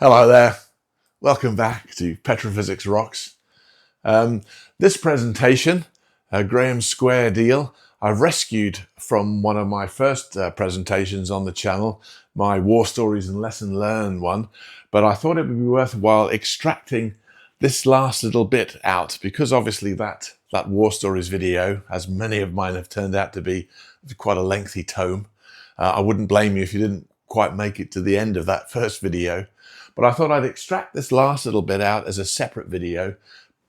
Hello there, welcome back to Petrophysics Rocks. This presentation, a Graham Square deal, I've rescued from one of my first presentations on the channel, my War Stories and Lesson Learned one, but I thought it would be worthwhile extracting this last little bit out because obviously that War Stories video, as many of mine have turned out to be, quite a lengthy tome. I wouldn't blame you if you didn't quite make it to the end of that first video. But I thought I'd extract this last little bit out as a separate video.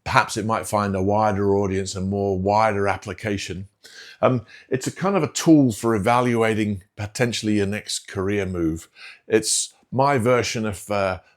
Perhaps it might find a wider audience and more wider application. It's a kind of a tool for evaluating potentially your next career move. It's my version of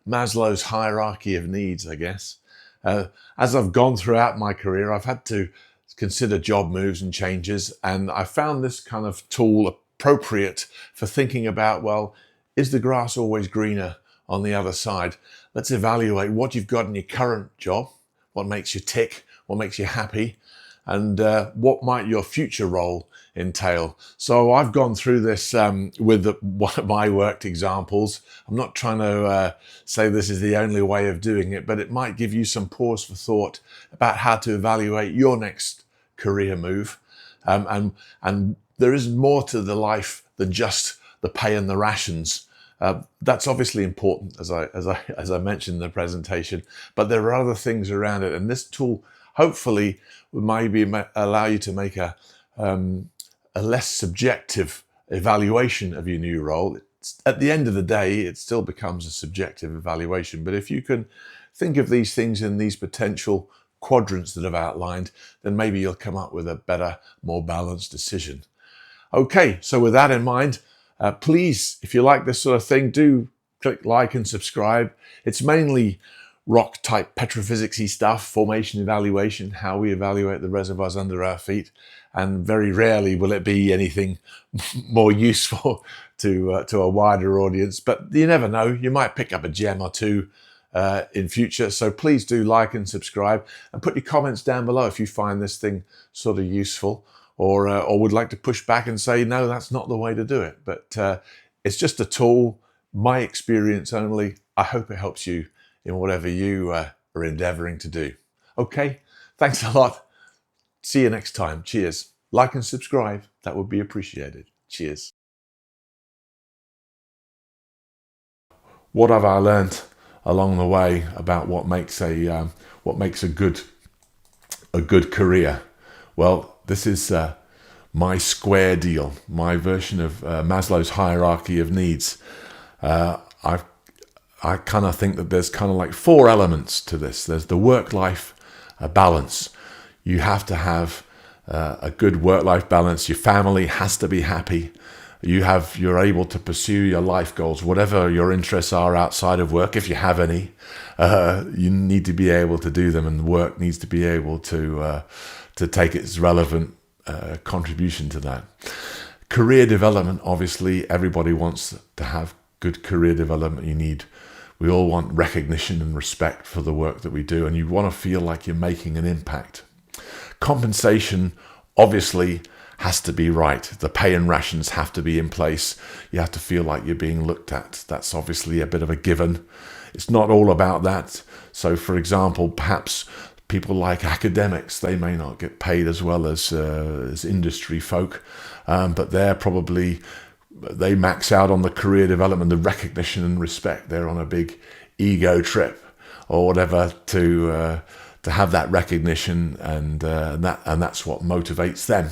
Maslow's hierarchy of needs, I guess. As I've gone throughout my career, I've had to consider job moves and changes, and I found this kind of tool appropriate for thinking about, well, is the grass always greener on the other side? Let's evaluate what you've got in your current job, what makes you tick, what makes you happy, and what might your future role entail. So I've gone through this with one of my worked examples. I'm not trying to say this is the only way of doing it, but it might give you some pause for thought about how to evaluate your next career move. And there is more to the life than just the pay and the rations. That's obviously important, as I mentioned in the presentation, but there are other things around it, and this tool hopefully will maybe allow you to make a less subjective evaluation of your new role. At the end of the day, it still becomes a subjective evaluation, but if you can think of these things in these potential quadrants that I've outlined, then maybe you'll come up with a better, more balanced decision. Okay, so with that in mind, please, if you like this sort of thing, do click like and subscribe. It's mainly rock type petrophysics-y stuff, formation evaluation, how we evaluate the reservoirs under our feet, and very rarely will it be anything more useful to a wider audience, but you never know, you might pick up a gem or two in future. So please do like and subscribe, and put your comments down below if you find this thing sort of useful, or would like to push back and say, no, that's not the way to do it. But it's just a tool, my experience only. I hope it helps you in whatever you are endeavoring to do. Okay, thanks a lot. See you next time. Cheers. Like and subscribe. That would be appreciated. Cheers. What have I learned along the way about what makes a good career? Well, this is my square deal, my version of Maslow's hierarchy of needs. I kind of think that there's kind of like four elements to this. There's the work-life balance. You have to have a good work-life balance. Your family has to be happy. You're able to pursue your life goals, whatever your interests are outside of work, if you have any. You need to be able to do them, and work needs to be able to take its relevant contribution to that. Career development, obviously, everybody wants to have good career development. We all want recognition and respect for the work that we do, and you want to feel like you're making an impact. Compensation, obviously, has to be right. The pay and rations have to be in place. You have to feel like you're being looked at. That's obviously a bit of a given. It's not all about that. So, for example, perhaps people like academics, they may not get paid as well as industry folk, but they max out on the career development, the recognition and respect. They're on a big ego trip or whatever to have that recognition, and that's what motivates them.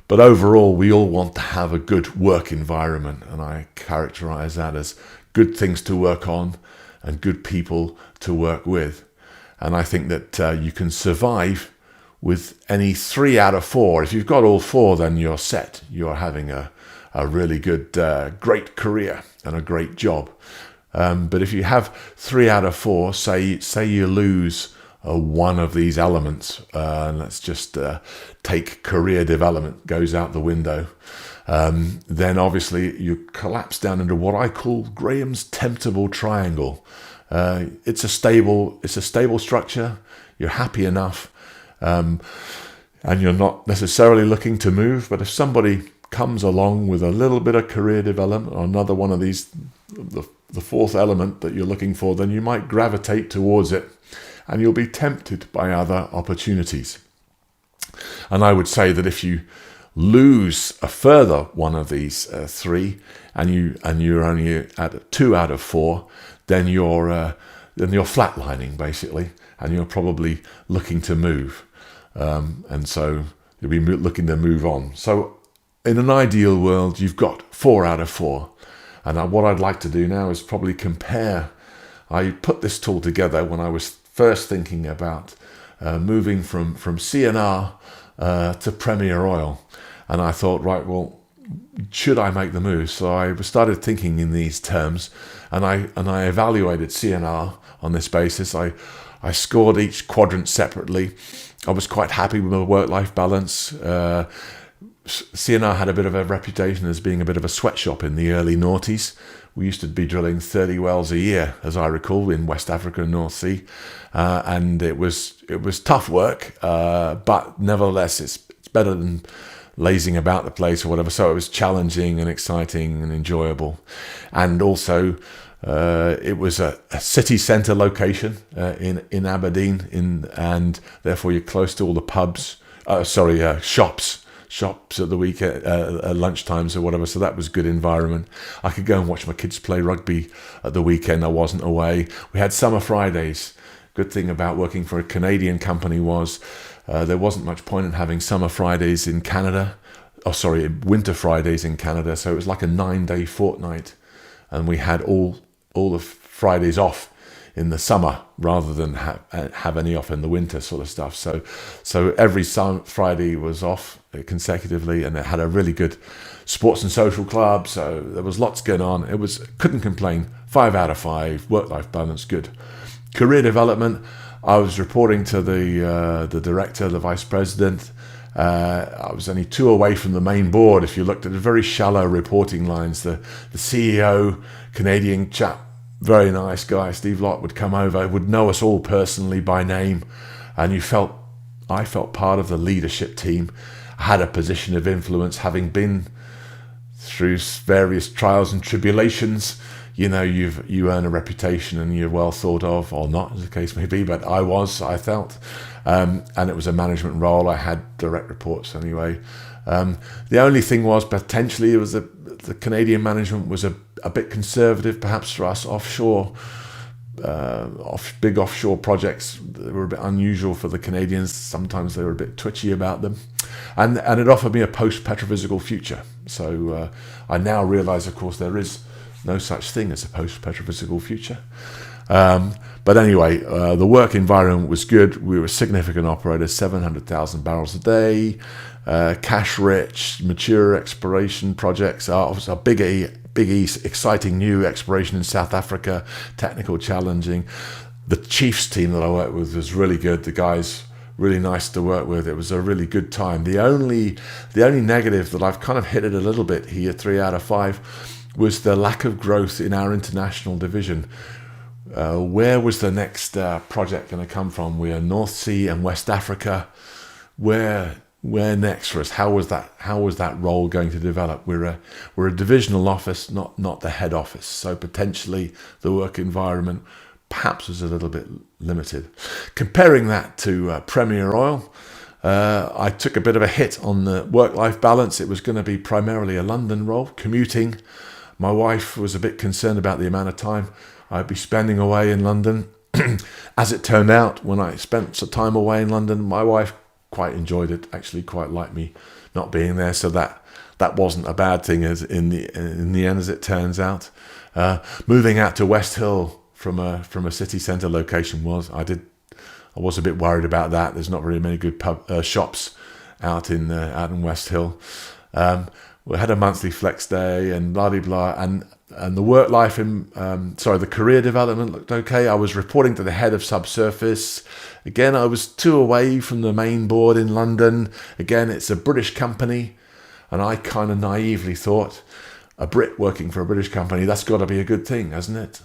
But overall, we all want to have a good work environment, and I characterize that as good things to work on and good people to work with. And I think that you can survive with any 3 out of 4. If you've got all 4, then you're set. You're having a really good, great career and a great job. But if you have 3 out of 4, say you lose one of these elements, and let's just take career development goes out the window, then obviously you collapse down into what I call Graham's Temptable triangle. It's a stable structure. You're happy enough, and you're not necessarily looking to move. But if somebody comes along with a little bit of career development, or another one of these, the the fourth element that you're looking for, then you might gravitate towards it and you'll be tempted by other opportunities. And I would say that if you lose a further one of these three and you're only at 2 out of 4, then you're flatlining basically, and you're probably looking to move. And so you'll be looking to move on. So in an ideal world, you've got 4 out of 4. And what I'd like to do now is probably compare. I put this tool together when I was first thinking about moving from CNR to Premier Oil. And I thought, right, well, should I make the move? So I started thinking in these terms, and I evaluated CNR on this basis. I scored each quadrant separately. I was quite happy with the work-life balance. CNR had a bit of a reputation as being a bit of a sweatshop in the early noughties. We used to be drilling 30 wells a year, as I recall, in West Africa and North Sea, and it was tough work, but nevertheless, it's better than lazing about the place or whatever. So it was challenging and exciting and enjoyable, and also it was a city centre location in Aberdeen, and therefore you're close to all the pubs. Shops at the weekend, at lunchtimes or whatever. So that was good environment. I could go and watch my kids play rugby at the weekend. I wasn't away. We had summer Fridays. Good thing about working for a Canadian company was there wasn't much point in having summer Fridays in Canada. Winter Fridays in Canada. So it was like a 9-day fortnight, and we had all the Fridays off in the summer rather than have any off in the winter sort of stuff. So every Friday was off consecutively, and it had a really good sports and social club. So there was lots going on. Couldn't complain. 5 out of 5. Work-life balance, good. Career development. I was reporting to the director, the vice president. I was only 2 away from the main board. If you looked at the very shallow reporting lines, the CEO, Canadian chap, very nice guy, Steve Lott, would come over, would know us all personally by name, and I felt part of the leadership team. I had a position of influence, having been through various trials and tribulations. You know, you earn a reputation and you're well thought of, or not, as the case may be, but I felt, and it was a management role. I had direct reports anyway. The only thing was potentially it was the Canadian management was a bit conservative, perhaps for us offshore, big offshore projects. They were a bit unusual for the Canadians. Sometimes they were a bit twitchy about them, and it offered me a post-petrophysical future. So I now realise, of course, there is no such thing as a post-petrophysical future. But anyway, the work environment was good. We were significant operators, 700,000 barrels a day, cash-rich, mature exploration projects. A big, exciting new exploration in South Africa, technical, challenging. The Chiefs team that I worked with was really good. The guys really nice to work with. It was a really good time. The only negative that I've kind of hit it a little bit here, 3 out of 5, was the lack of growth in our international division. Where was the next project going to come from? We're North Sea and West Africa. Where next for us? How was that role going to develop? We're a divisional office, not the head office. So potentially the work environment perhaps was a little bit limited. Comparing that to Premier Oil, I took a bit of a hit on the work-life balance. It was going to be primarily a London role, commuting. My wife was a bit concerned about the amount of time I'd be spending away in London. As it turned out, when I spent some time away in London, my wife quite enjoyed it, actually quite liked me not being there. So that wasn't a bad thing as in the end, as it turns out. Moving out to West Hill from a city centre location I was a bit worried about that. There's not very many good shops out in West Hill. We had a monthly flex day and blah blah blah, and the work life the career development looked okay. I was reporting to the head of subsurface. Again, I was 2 away from the main board in London. Again, it's a British company, and I kind of naively thought, a Brit working for a British company, that's got to be a good thing, hasn't it?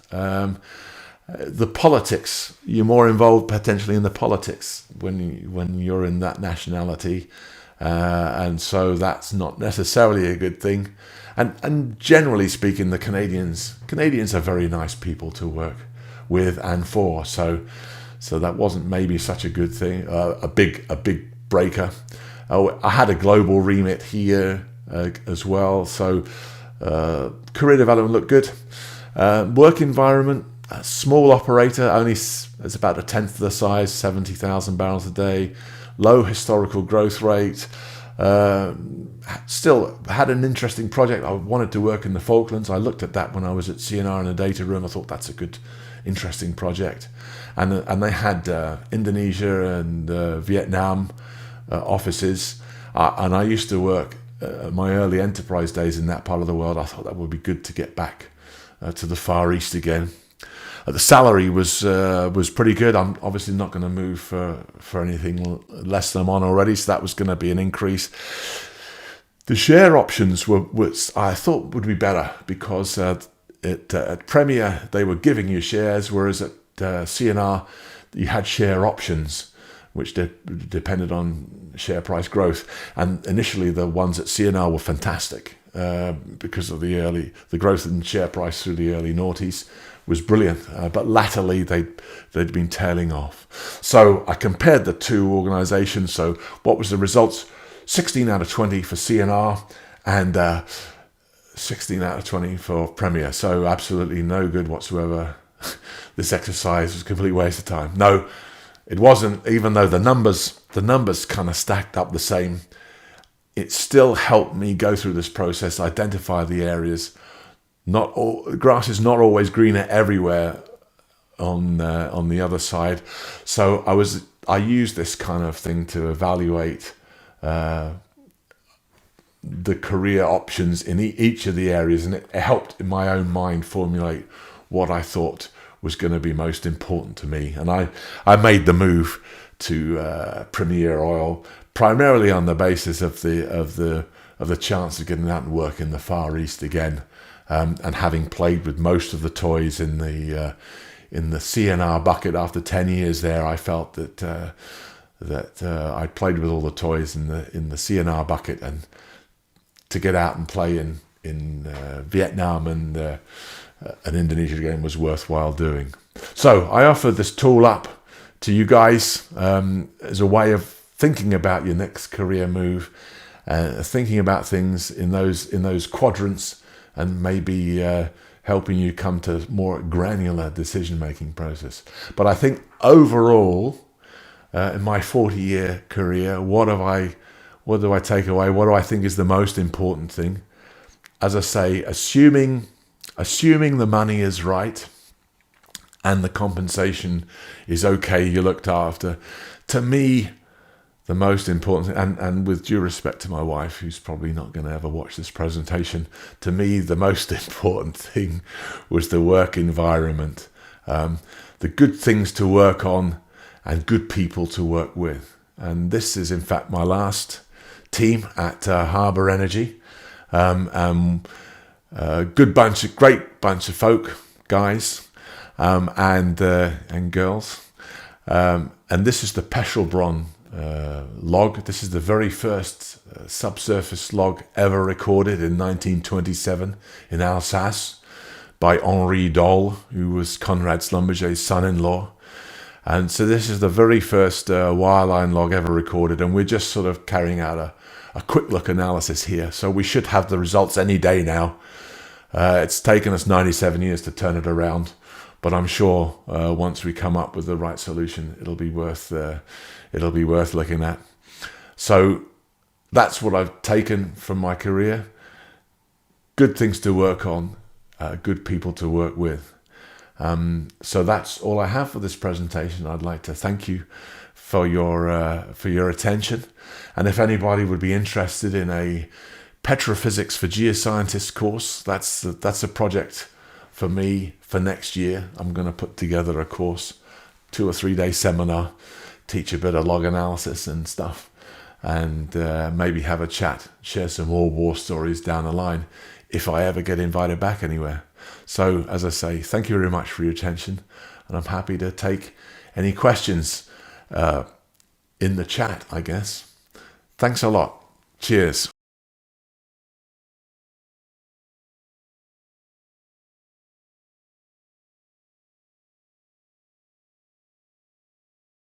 The politics, you're more involved potentially in the politics when you're in that nationality. and so that's not necessarily a good thing. And generally speaking, the Canadians are very nice people to work with and for. So that wasn't maybe such a good thing, a big breaker. I had a global remit here as well, so career development looked good. Work environment, a small operator, only it's about a tenth of the size, 70,000 barrels a day, low historical growth rate. Still had an interesting project. I wanted to work in the Falklands. I looked at that when I was at CNR in the data room. I thought that's a good, interesting project. And they had Indonesia and Vietnam offices. And I used to work my early enterprise days in that part of the world. I thought that would be good to get back to the Far East again. The salary was pretty good. I'm obviously not going to move for anything less than I'm on already, so that was going to be an increase. The share options was I thought would be better because at Premier they were giving you shares, whereas at CNR you had share options, which depended on share price growth. And initially the ones at CNR were fantastic because of the growth in share price through the early noughties was brilliant, but latterly they'd been tailing off. So I compared the two organisations. So what was the results? 16 out of 20 for CNR and 16 out of 20 for Premier. So absolutely no good whatsoever. This exercise was a complete waste of time. No, it wasn't. Even though the numbers kind of stacked up the same, it still helped me go through this process, identify the areas. Grass is not always greener everywhere on the other side. So I used this kind of thing to evaluate the career options in each of the areas, and it helped in my own mind formulate what I thought was going to be most important to me. And I made the move to Premier Oil primarily on the basis of the chance of getting out and work in the Far East again. And having played with most of the toys in the CNR bucket after 10 years there, I felt that I played with all the toys in the CNR bucket, and to get out and play in Vietnam and Indonesia again was worthwhile doing. So I offer this tool up to you guys as a way of thinking about your next career move, thinking about things in those quadrants, and maybe helping you come to more granular decision-making process. But I think overall, in my 40-year career, what do I take away? What do I think is the most important thing? As I say, assuming the money is right and the compensation is okay, you're looked after. To me, the most important thing, and with due respect to my wife, who's probably not going to ever watch this presentation, to me the most important thing was the work environment, the good things to work on and good people to work with. And this is in fact my last team at Harbour Energy. Great bunch of folk, guys and girls. And this is the Petrophysics log. This is the very first subsurface log ever recorded in 1927 in Alsace by Henri Dole, who was Conrad Schlumberger's son-in-law. And so this is the very first wireline log ever recorded, and we're just sort of carrying out a quick look analysis here. So we should have the results any day now. It's taken us 97 years to turn it around, but I'm sure once we come up with the right solution, it'll be worth looking at. So that's what I've taken from my career. Good things to work on, good people to work with. So that's all I have for this presentation. I'd like to thank you for your attention. And if anybody would be interested in a Petrophysics for Geoscientists course, that's a project for me for next year. I'm going to put together a course, 2 or 3 day seminar, teach a bit of log analysis and stuff, and maybe have a chat, share some more war stories down the line if I ever get invited back anywhere. So as I say, thank you very much for your attention, and I'm happy to take any questions in the chat, I guess. Thanks a lot. Cheers.